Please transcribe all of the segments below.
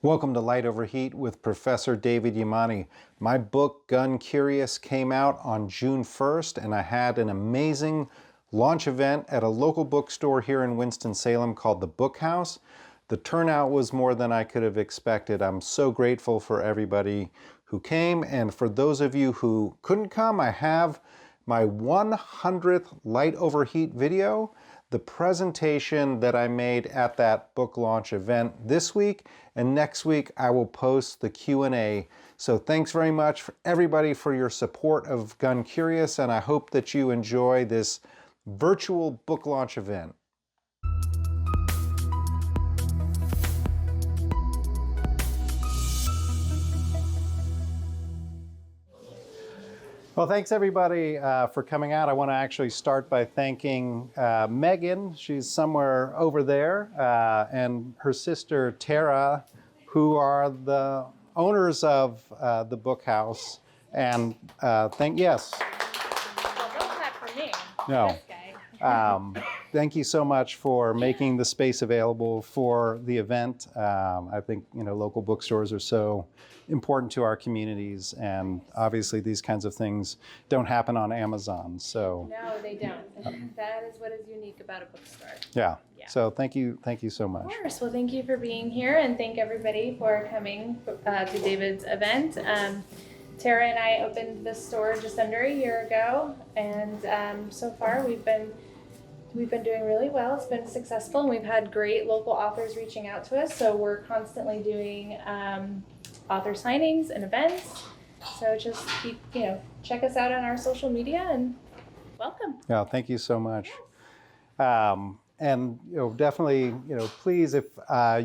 Welcome to Light Over Heat with Professor David Yamani. My book, Gun Curious, came out on June 1st, and I had an amazing launch event at a local bookstore here in Winston-Salem called the Bookhouse. The turnout was more than I could have expected. I'm so grateful for everybody who came, and for those of you who couldn't come, I have my 100th Light Over Heat video, the presentation that I made at that book launch event this week, and next week I will post the Q&A. So thanks very much for everybody for your support of Gun Curious, and I hope that you enjoy this virtual book launch event. Well, thanks everybody for coming out. I want to actually start by thanking Megan. She's somewhere over there, and her sister Tara, who are the owners of the Bookhouse. And yes. Well, don't clap for me. No. This guy. Thank you so much for making the space available for the event. I think local bookstores are so important to our communities, and obviously these kinds of things don't happen on Amazon. So No, they don't. That is what is unique about a bookstore. yeah. Yeah. So thank you so much. Of course. Well, thank you for being here, and thank everybody for coming to David's event. Tara and I opened the store just under a year ago, and so far we've been doing really well. It's been successful, and we've had great local authors reaching out to us. So we're constantly doing author signings and events. So just keep, check us out on our social media, and welcome. Yeah, thank you so much. And definitely, please, if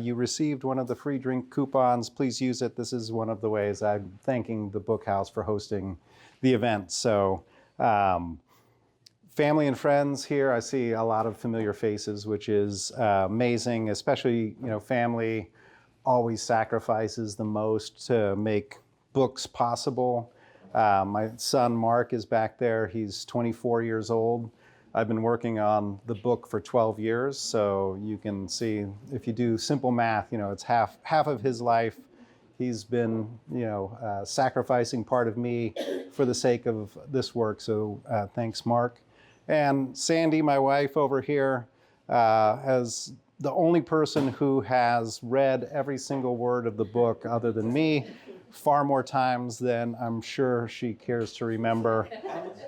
you received one of the free drink coupons, please use it. This is one of the ways I'm thanking the Bookhouse for hosting the event. So family and friends here, I see a lot of familiar faces, which is amazing, especially, family always sacrifices the most to make books possible. My son Mark is back there. He's 24 years old. I've been working on the book for 12 years, so you can see, if you do simple math, it's half of his life. He's been, sacrificing part of me for the sake of this work, so thanks, Mark. And Sandy, my wife over here, has the only person who has read every single word of the book other than me, far more times than I'm sure she cares to remember.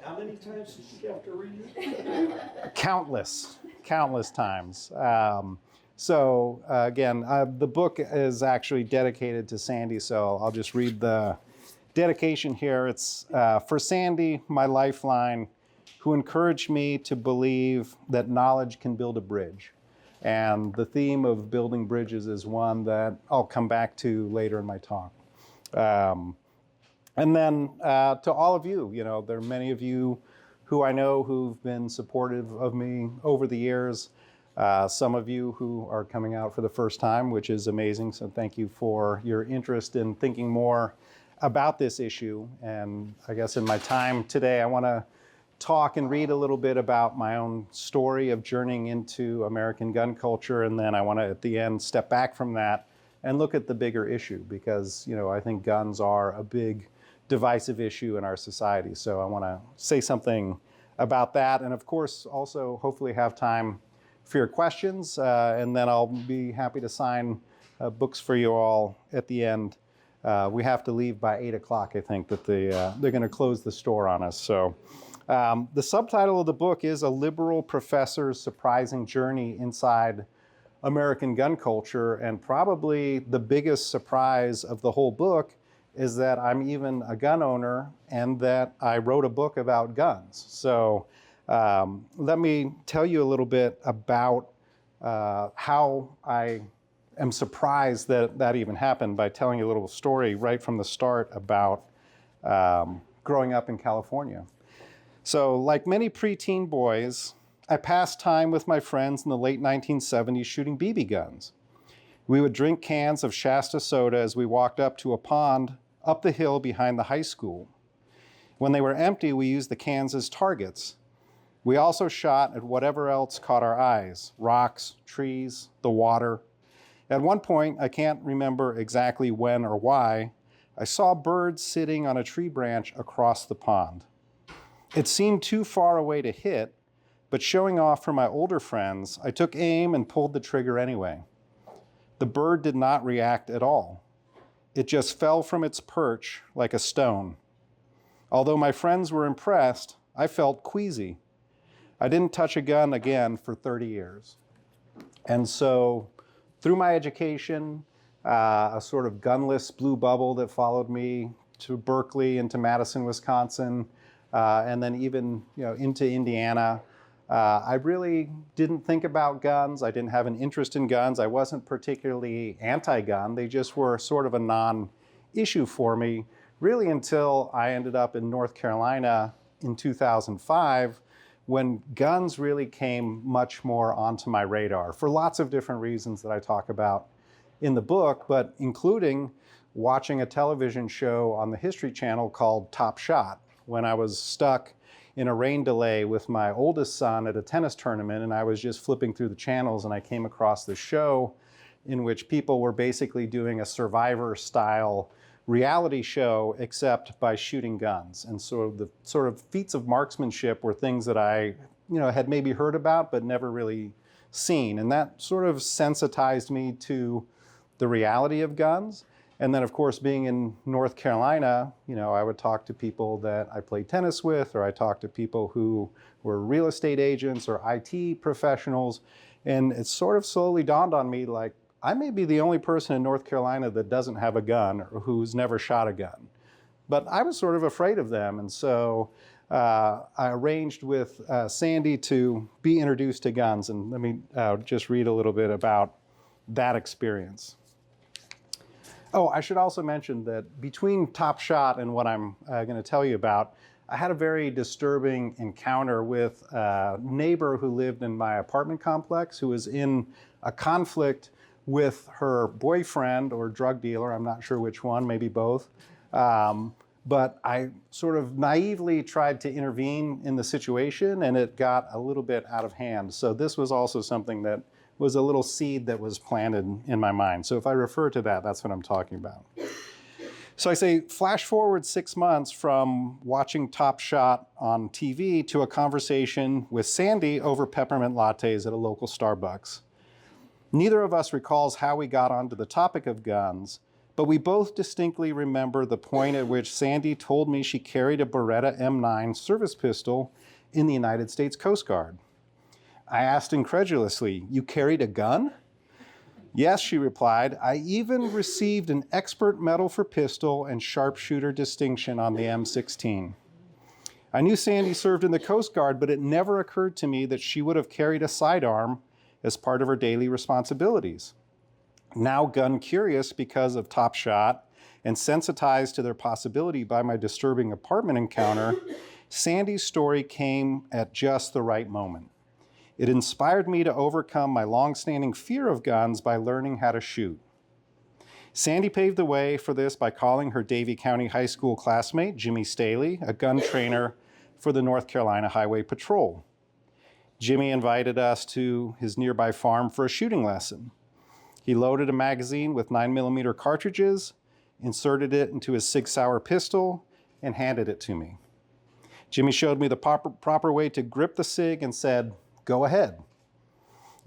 How many times did she have to read it? Countless times. Again, the book is actually dedicated to Sandy, so I'll just read the dedication here. It's for Sandy, my lifeline, who encouraged me to believe that knowledge can build a bridge. And the theme of building bridges is one that I'll come back to later in my talk. And then to all of you, there are many of you who I know who've been supportive of me over the years. Some of you who are coming out for the first time, which is amazing. So thank you for your interest in thinking more about this issue. And I guess in my time today, I want to talk and read a little bit about my own story of journeying into American gun culture. And then I want to, at the end, step back from that and look at the bigger issue, because I think guns are a big divisive issue in our society. So I want to say something about that, and of course also hopefully have time for your questions, and then I'll be happy to sign books for you all at the end. We have to leave by 8 o'clock, I think, that they're going to close the store on us. So the subtitle of the book is A Liberal Professor's Surprising Journey Inside American Gun Culture, and probably the biggest surprise of the whole book is that I'm even a gun owner and that I wrote a book about guns. So let me tell you a little bit about how I am surprised that that even happened by telling you a little story right from the start about growing up in California. So like many preteen boys, I passed time with my friends in the late 1970s shooting BB guns. We would drink cans of Shasta soda as we walked up to a pond up the hill behind the high school. When they were empty, we used the cans as targets. We also shot at whatever else caught our eyes, rocks, trees, the water. At one point, I can't remember exactly when or why, I saw birds sitting on a tree branch across the pond. It seemed too far away to hit, but showing off for my older friends, I took aim and pulled the trigger anyway. The bird did not react at all. It just fell from its perch like a stone. Although my friends were impressed, I felt queasy. I didn't touch a gun again for 30 years. And so through my education, a sort of gunless blue bubble that followed me to Berkeley and to Madison, Wisconsin, and then even into Indiana, I really didn't think about guns. I didn't have an interest in guns. I wasn't particularly anti-gun. They just were sort of a non-issue for me, really until I ended up in North Carolina in 2005, when guns really came much more onto my radar for lots of different reasons that I talk about in the book, but including watching a television show on the History Channel called Top Shot when I was stuck in a rain delay with my oldest son at a tennis tournament, and I was just flipping through the channels and I came across this show in which people were basically doing a Survivor style reality show except by shooting guns. And so the sort of feats of marksmanship were things that I had maybe heard about but never really seen. And that sort of sensitized me to the reality of guns. And then, of course, being in North Carolina, I would talk to people that I played tennis with, or I talked to people who were real estate agents or IT professionals. And it sort of slowly dawned on me, like, I may be the only person in North Carolina that doesn't have a gun or who's never shot a gun. But I was sort of afraid of them. And so I arranged with Sandy to be introduced to guns. And let me just read a little bit about that experience. Oh, I should also mention that between Top Shot and what I'm going to tell you about, I had a very disturbing encounter with a neighbor who lived in my apartment complex who was in a conflict with her boyfriend or drug dealer. I'm not sure which one, maybe both. But I sort of naively tried to intervene in the situation, and it got a little bit out of hand. So this was also something that was a little seed that was planted in my mind. So if I refer to that, that's what I'm talking about. So I say, flash forward 6 months from watching Top Shot on TV to a conversation with Sandy over peppermint lattes at a local Starbucks. Neither of us recalls how we got onto the topic of guns, but we both distinctly remember the point at which Sandy told me she carried a Beretta M9 service pistol in the United States Coast Guard. I asked incredulously, "You carried a gun?" "Yes," she replied. "I even received an expert medal for pistol and sharpshooter distinction on the M16. I knew Sandy served in the Coast Guard, but it never occurred to me that she would have carried a sidearm as part of her daily responsibilities. Now gun curious because of Top Shot and sensitized to their possibility by my disturbing apartment encounter, Sandy's story came at just the right moment. It inspired me to overcome my long-standing fear of guns by learning how to shoot. Sandy paved the way for this by calling her Davie County High School classmate, Jimmy Staley, a gun trainer for the North Carolina Highway Patrol. Jimmy invited us to his nearby farm for a shooting lesson. He loaded a magazine with 9mm cartridges, inserted it into his Sig Sauer pistol, and handed it to me. Jimmy showed me the proper way to grip the Sig and said, "Go ahead."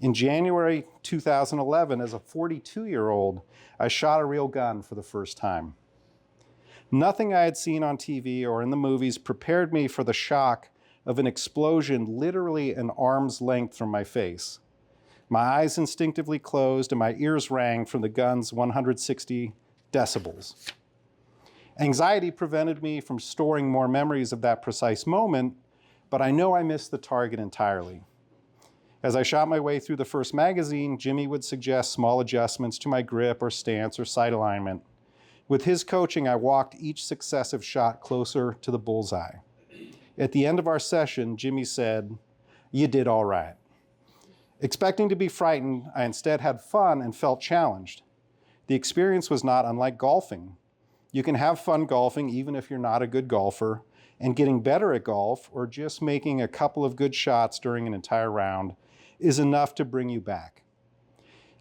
In January 2011, as a 42-year-old, I shot a real gun for the first time. Nothing I had seen on TV or in the movies prepared me for the shock of an explosion literally an arm's length from my face. My eyes instinctively closed and my ears rang from the gun's 160 decibels. Anxiety prevented me from storing more memories of that precise moment, but I know I missed the target entirely. As I shot my way through the first magazine, Jimmy would suggest small adjustments to my grip or stance or sight alignment. With his coaching, I walked each successive shot closer to the bullseye. At the end of our session, Jimmy said, "You did all right." Expecting to be frightened, I instead had fun and felt challenged. The experience was not unlike golfing. You can have fun golfing even if you're not a good golfer, and getting better at golf or just making a couple of good shots during an entire round is enough to bring you back.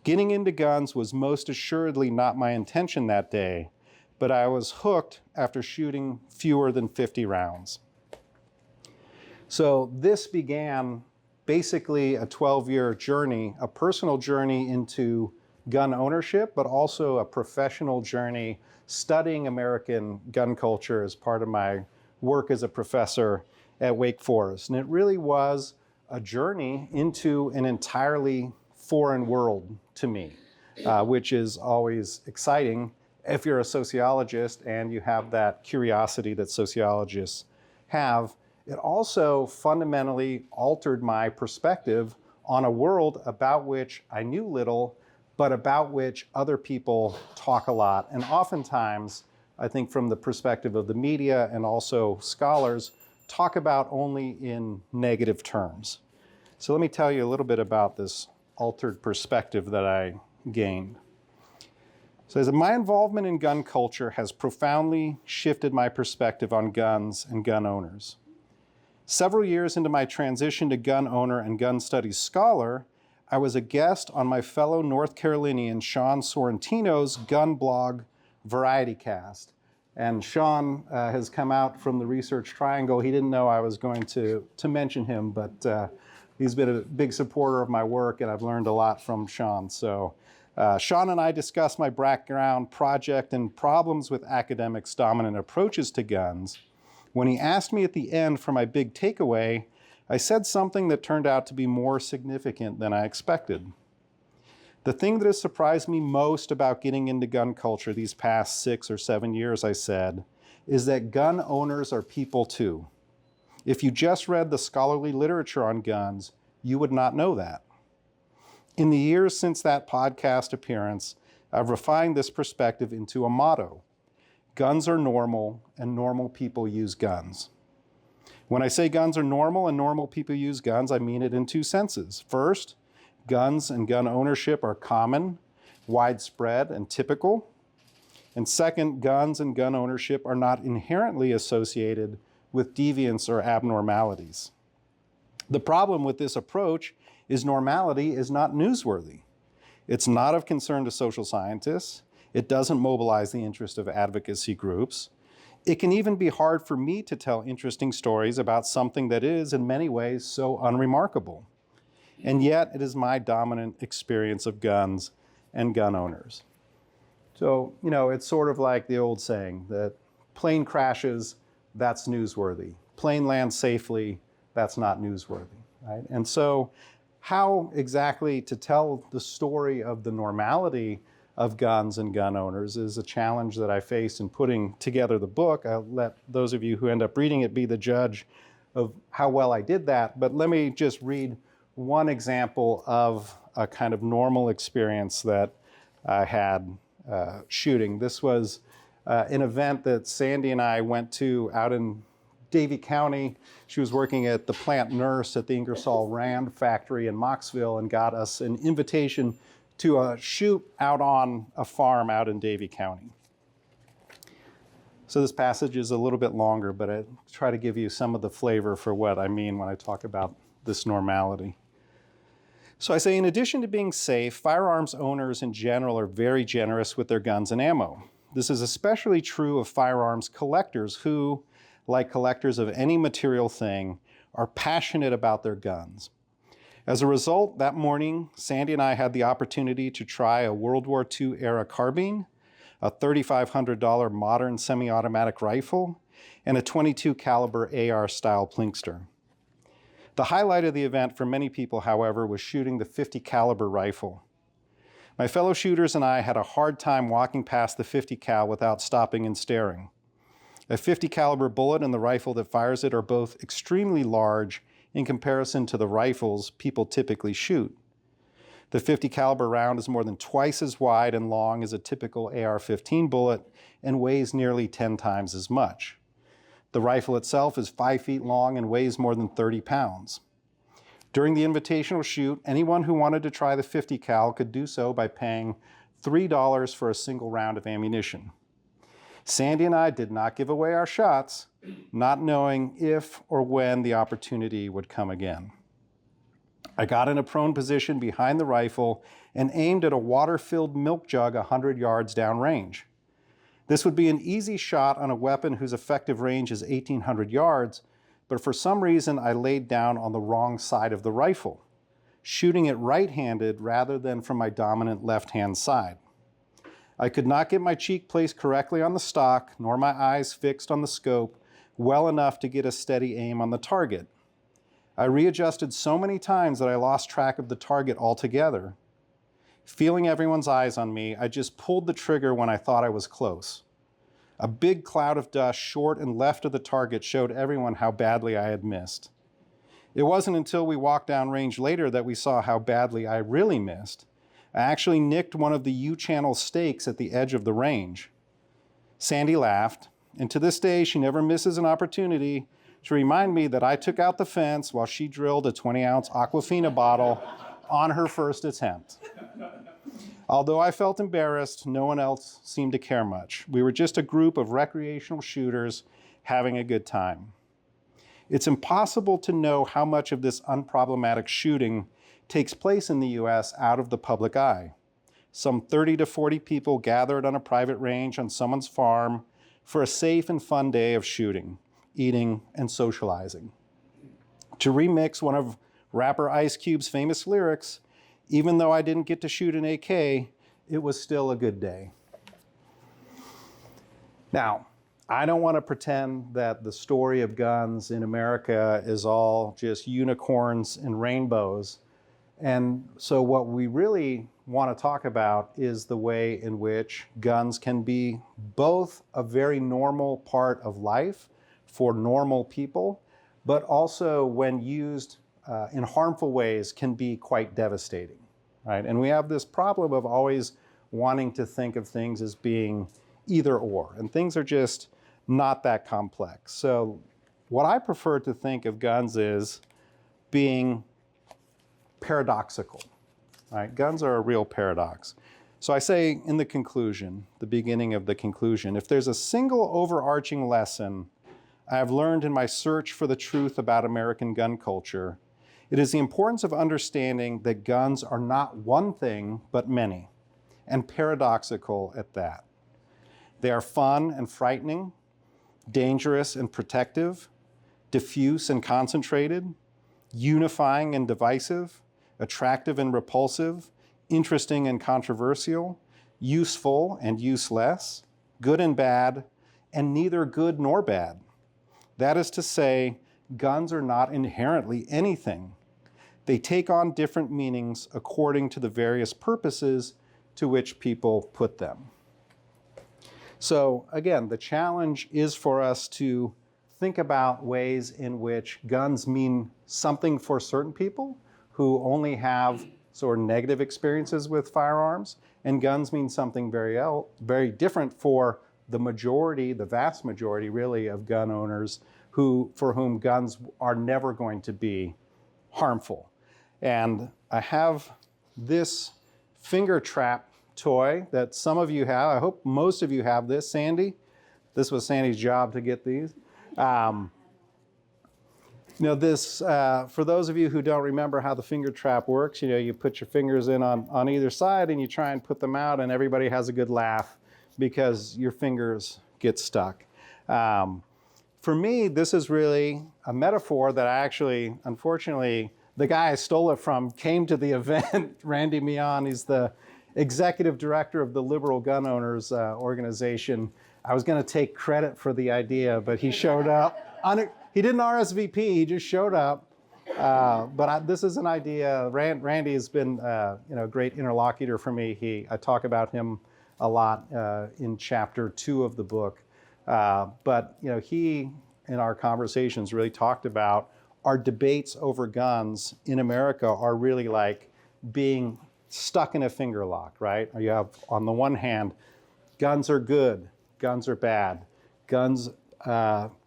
Getting into guns was most assuredly not my intention that day, but I was hooked after shooting fewer than 50 rounds. So this began basically a 12-year journey, a personal journey into gun ownership, but also a professional journey studying American gun culture as part of my work as a professor at Wake Forest. And it really was a journey into an entirely foreign world to me, which is always exciting if you're a sociologist and you have that curiosity that sociologists have. It also fundamentally altered my perspective on a world about which I knew little, but about which other people talk a lot. And oftentimes, I think from the perspective of the media and also scholars, talk about only in negative terms. So let me tell you a little bit about this altered perspective that I gained. So as my involvement in gun culture has profoundly shifted my perspective on guns and gun owners. Several years into my transition to gun owner and gun studies scholar, I was a guest on my fellow North Carolinian Sean Sorrentino's gun blog Variety Cast. And Sean has come out from the Research Triangle. He didn't know I was going to mention him, but he's been a big supporter of my work, and I've learned a lot from Sean. So Sean and I discussed my background, project, and problems with academics' dominant approaches to guns. When he asked me at the end for my big takeaway, I said something that turned out to be more significant than I expected. The thing that has surprised me most about getting into gun culture these past 6 or 7 years, I said, is that gun owners are people too. If you just read the scholarly literature on guns, you would not know that. In the years since that podcast appearance, I've refined this perspective into a motto. Guns are normal, and normal people use guns. When I say guns are normal and normal people use guns, I mean it in two senses. First, guns and gun ownership are common, widespread, and typical. And second, guns and gun ownership are not inherently associated with deviance or abnormalities. The problem with this approach is normality is not newsworthy. It's not of concern to social scientists. It doesn't mobilize the interest of advocacy groups. It can even be hard for me to tell interesting stories about something that is, in many ways, so unremarkable. And yet, it is my dominant experience of guns and gun owners. So, it's sort of like the old saying that plane crashes, that's newsworthy. Plane lands safely, that's not newsworthy, right? And so, how exactly to tell the story of the normality of guns and gun owners is a challenge that I faced in putting together the book. I'll let those of you who end up reading it be the judge of how well I did that. But let me just read one example of a kind of normal experience that I had shooting. This was an event that Sandy and I went to out in Davie County. She was working at the plant nurse at the Ingersoll Rand factory in Mocksville and got us an invitation to a shoot out on a farm out in Davie County. So this passage is a little bit longer, but I try to give you some of the flavor for what I mean when I talk about this normality. So I say, in addition to being safe, firearms owners in general are very generous with their guns and ammo. This is especially true of firearms collectors who, like collectors of any material thing, are passionate about their guns. As a result, that morning, Sandy and I had the opportunity to try a World War II era carbine, a $3,500 modern semi-automatic rifle, and a .22 caliber AR style Plinkster. The highlight of the event for many people, however, was shooting the .50 caliber rifle. My fellow shooters and I had a hard time walking past the .50 cal without stopping and staring. A .50 caliber bullet and the rifle that fires it are both extremely large in comparison to the rifles people typically shoot. The .50 caliber round is more than twice as wide and long as a typical AR-15 bullet and weighs nearly 10 times as much. The rifle itself is 5 feet long and weighs more than 30 pounds. During the invitational shoot, anyone who wanted to try the .50 cal could do so by paying $3 for a single round of ammunition. Sandy and I did not give away our shots, not knowing if or when the opportunity would come again. I got in a prone position behind the rifle and aimed at a water-filled milk jug 100 yards downrange. This would be an easy shot on a weapon whose effective range is 1,800 yards, but for some reason I laid down on the wrong side of the rifle, shooting it right-handed rather than from my dominant left-hand side. I could not get my cheek placed correctly on the stock, nor my eyes fixed on the scope well enough to get a steady aim on the target. I readjusted so many times that I lost track of the target altogether. Feeling everyone's eyes on me, I just pulled the trigger when I thought I was close. A big cloud of dust short and left of the target showed everyone how badly I had missed. It wasn't until we walked down range later that we saw how badly I really missed. I actually nicked one of the U-channel stakes at the edge of the range. Sandy laughed, and to this day she never misses an opportunity to remind me that I took out the fence while she drilled a 20-ounce Aquafina bottle on her first attempt. Although I felt embarrassed, no one else seemed to care much. We were just a group of recreational shooters having a good time. It's impossible to know how much of this unproblematic shooting takes place in the US out of the public eye. Some 30 to 40 people gathered on a private range on someone's farm for a safe and fun day of shooting, eating, and socializing. To remix one of rapper Ice Cube's famous lyrics, even though I didn't get to shoot an AK, it was still a good day. Now, I don't want to pretend that the story of guns in America is all just unicorns and rainbows. And so what we really want to talk about is the way in which guns can be both a very normal part of life for normal people, but also when used in harmful ways can be quite devastating, right? And we have this problem of always wanting to think of things as being either or, and things are just not that complex. So what I prefer to think of guns is being paradoxical, right? Guns are a real paradox. So I say in the conclusion, the beginning of the conclusion, if there's a single overarching lesson I have learned in my search for the truth about American gun culture, it is the importance of understanding that guns are not one thing, but many, and paradoxical at that. They are fun and frightening, dangerous and protective, diffuse and concentrated, unifying and divisive, attractive and repulsive, interesting and controversial, useful and useless, good and bad, and neither good nor bad. That is to say, guns are not inherently anything. They take on different meanings according to the various purposes to which people put them. So again, the challenge is for us to think about ways in which guns mean something for certain people who only have sort of negative experiences with firearms, and guns mean something very different for the majority, the vast majority really, of gun owners for whom guns are never going to be harmful. And I have this finger trap toy that some of you have. I hope most of you have this. Sandy, this was Sandy's job to get these. This, for those of you who don't remember how the finger trap works, you put your fingers in on either side and you try and put them out and everybody has a good laugh because your fingers get stuck. For me, this is really a metaphor that I actually, unfortunately, the guy I stole it from came to the event, Randy Mian. He's the executive director of the Liberal Gun Owners Organization. I was going to take credit for the idea, but he showed up. He didn't RSVP, he just showed up. This is an idea. Randy has been a great interlocutor for me. I talk about him a lot in chapter 2 of the book. He, in our conversations, really talked about our debates over guns in America are really like being stuck in a finger lock, right? You have, on the one hand, guns are good, guns are bad, guns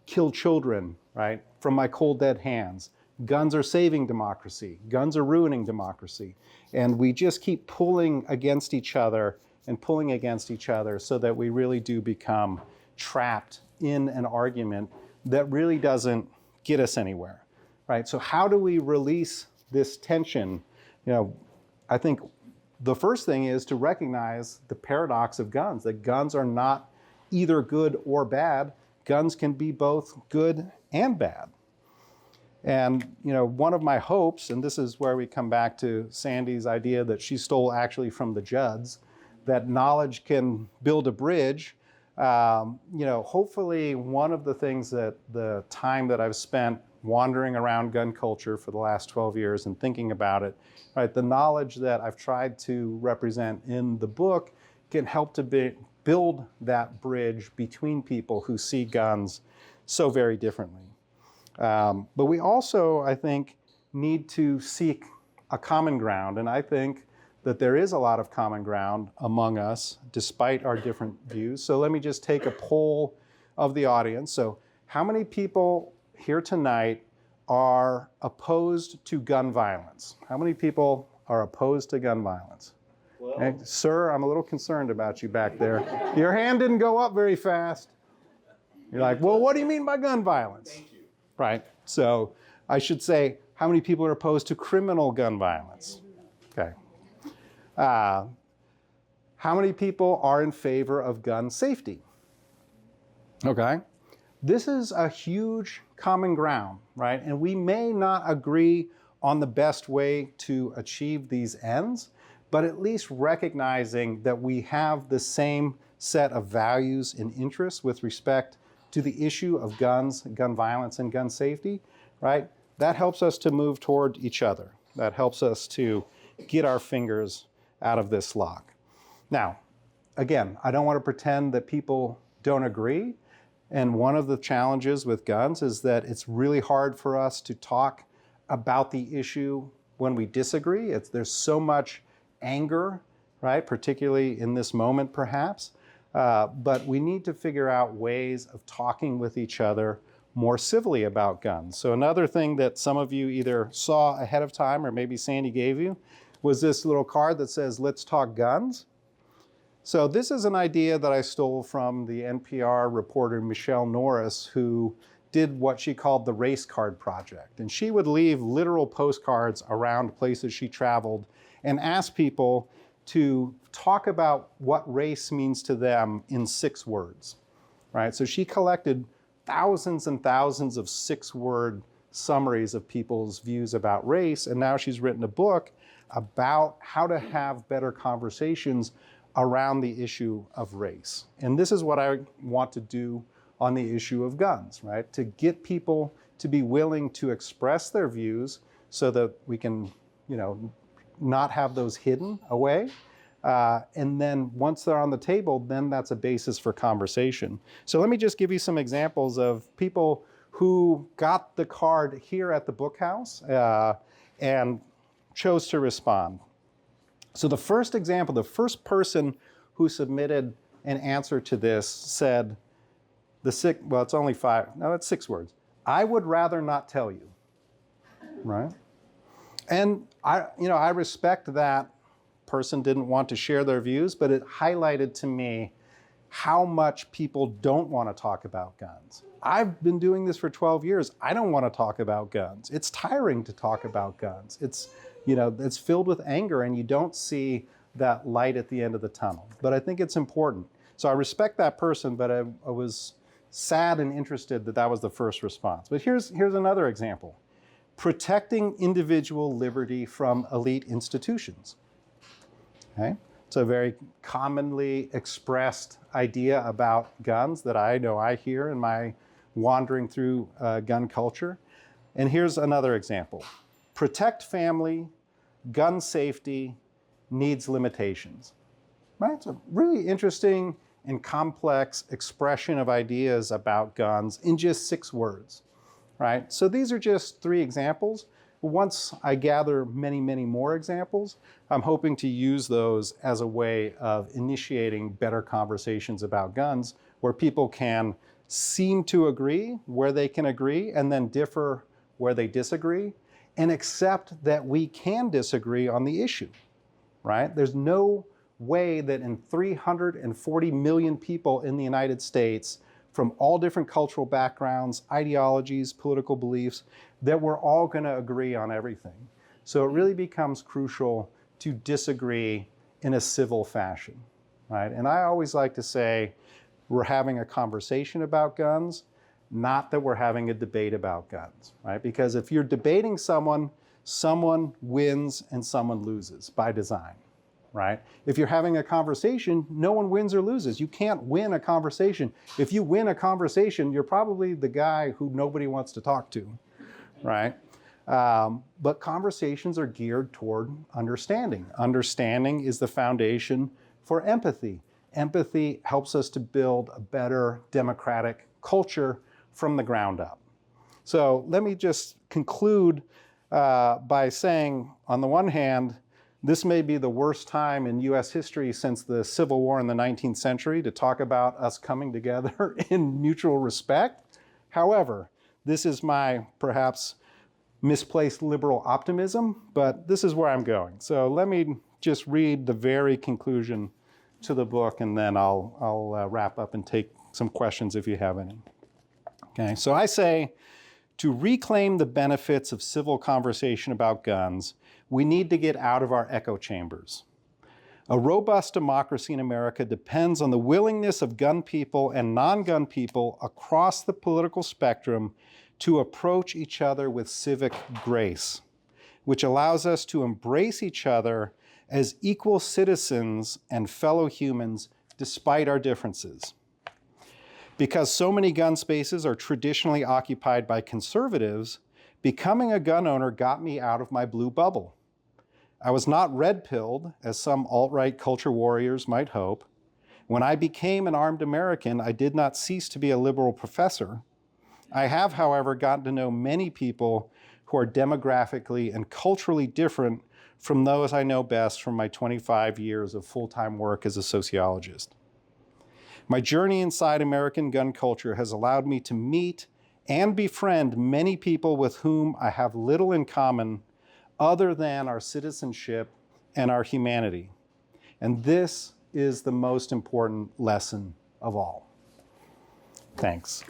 kill children, right? From my cold dead hands. Guns are saving democracy, guns are ruining democracy. And we just keep pulling against each other and pulling against each other so that we really do become trapped in an argument that really doesn't get us anywhere, right? So how do we release this tension? I think the first thing is to recognize the paradox of guns, that guns are not either good or bad. Guns can be both good and bad. And one of my hopes, and this is where we come back to Sandy's idea that she stole actually from the Judds, that knowledge can build a bridge. Hopefully one of the things that the time that I've spent wandering around gun culture for the last 12 years and thinking about it, right, the knowledge that I've tried to represent in the book can help to build that bridge between people who see guns so very differently. But we also, I think, need to seek a common ground. And I think that there is a lot of common ground among us, despite our different views. So let me just take a poll of the audience. So how many people here tonight are opposed to gun violence? How many people are opposed to gun violence? Hey, sir, I'm a little concerned about you back there. Your hand didn't go up very fast. You're like, well, what do you mean by gun violence? Thank you. Right. So I should say, how many people are opposed to criminal gun violence? Okay. How many people are in favor of gun safety? Okay. This is a huge common ground, right? And we may not agree on the best way to achieve these ends, but at least recognizing that we have the same set of values and interests with respect to the issue of guns, gun violence, and gun safety, right? That helps us to move toward each other. That helps us to get our fingers out of this lock. Now, again, I don't want to pretend that people don't agree. And one of the challenges with guns is that it's really hard for us to talk about the issue when we disagree. There's so much anger, right? Particularly in this moment, perhaps. But we need to figure out ways of talking with each other more civilly about guns. So another thing that some of you either saw ahead of time or maybe Sandy gave you was this little card that says, "Let's talk guns." So this is an idea that I stole from the NPR reporter Michelle Norris, who did what she called the race card project. And she would leave literal postcards around places she traveled and ask people to talk about what race means to them in 6 words, right? So she collected thousands and thousands of 6-word summaries of people's views about race, and now she's written a book about how to have better conversations around the issue of race. And this is what I want to do on the issue of guns, right? To get people to be willing to express their views so that we can, not have those hidden away. And then once they're on the table, then that's a basis for conversation. So let me just give you some examples of people who got the card here at the Bookhouse and chose to respond. So the first example, the first person who submitted an answer to this said, it's only 5, no, it's 6 words. "I would rather not tell you," right? And I respect that person didn't want to share their views, but it highlighted to me how much people don't want to talk about guns. I've been doing this for 12 years. I don't want to talk about guns. It's tiring to talk about guns. It's filled with anger, and you don't see that light at the end of the tunnel. But I think it's important. So I respect that person, but I was sad and interested that that was the first response. But here's another example. Protecting individual liberty from elite institutions. Okay? It's a very commonly expressed idea about guns that I know I hear in my wandering through gun culture. And here's another example. Protect family, gun safety needs limitations. Right? It's a really interesting and complex expression of ideas about guns in just 6 words. Right? So these are just 3 examples. Once I gather many, many more examples, I'm hoping to use those as a way of initiating better conversations about guns where people can seem to agree where they can agree and then differ where they disagree and accept that we can disagree on the issue, right? There's no way that in 340 million people in the United States from all different cultural backgrounds, ideologies, political beliefs, that we're all going to agree on everything. So it really becomes crucial to disagree in a civil fashion, right? And I always like to say we're having a conversation about guns, not that we're having a debate about guns, right? Because if you're debating someone, someone wins and someone loses by design, right? If you're having a conversation, no one wins or loses. You can't win a conversation. If you win a conversation, you're probably the guy who nobody wants to talk to, right? But conversations are geared toward understanding. Understanding is the foundation for empathy. Empathy helps us to build a better democratic culture from the ground up. So let me just conclude by saying, on the one hand, this may be the worst time in US history since the Civil War in the 19th century to talk about us coming together in mutual respect. However, this is my perhaps misplaced liberal optimism, but this is where I'm going. So let me just read the very conclusion to the book, and then I'll wrap up and take some questions if you have any. Okay, so I say, to reclaim the benefits of civil conversation about guns, we need to get out of our echo chambers. A robust democracy in America depends on the willingness of gun people and non-gun people across the political spectrum to approach each other with civic grace, which allows us to embrace each other as equal citizens and fellow humans despite our differences. Because so many gun spaces are traditionally occupied by conservatives, becoming a gun owner got me out of my blue bubble. I was not red-pilled, as some alt-right culture warriors might hope. When I became an armed American, I did not cease to be a liberal professor. I have, however, gotten to know many people who are demographically and culturally different from those I know best from my 25 years of full-time work as a sociologist. My journey inside American gun culture has allowed me to meet and befriend many people with whom I have little in common other than our citizenship and our humanity. And this is the most important lesson of all. Thanks.